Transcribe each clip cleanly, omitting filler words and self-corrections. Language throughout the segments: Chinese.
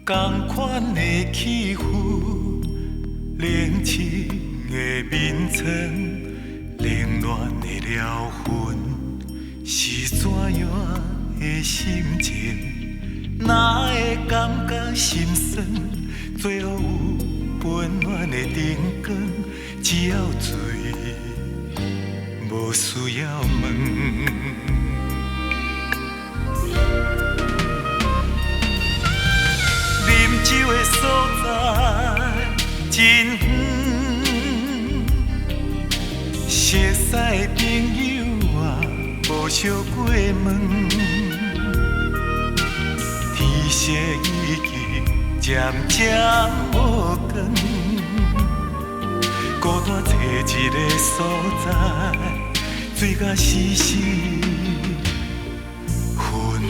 同款的气氛，冷清的眠床，冷暖的了痕，是怎样的心情？哪会感觉心酸？最后有温暖的灯光，只要醉，无需要问。啉酒的所在真远，熟悉的朋友啊，无相过问。天色已经渐渐无光，孤单找一个所在，醉甲时时昏昏。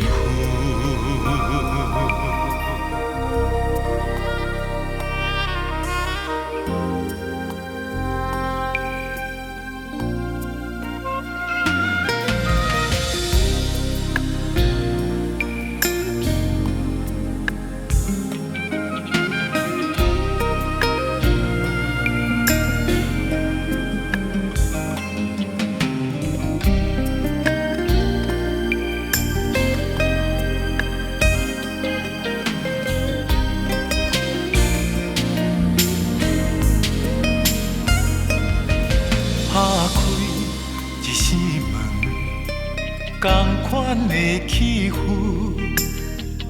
同款的气氛，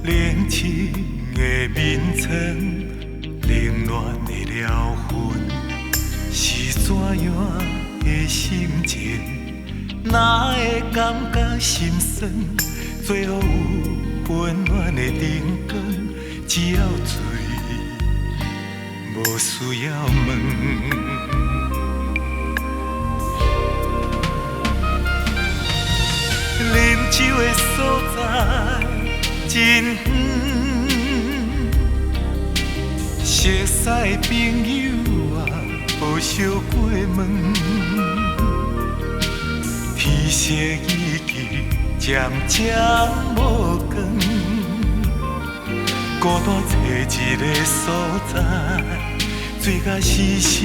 冷清的眠床，冷暖的了痕，是怎样的心情？哪会感觉心酸？最后有温暖的灯光，只要醉，无需要问。啉酒的所在真远，熟悉的朋友啊，无相过问。天色已经渐渐无光，孤单找一个所在，醉甲时时。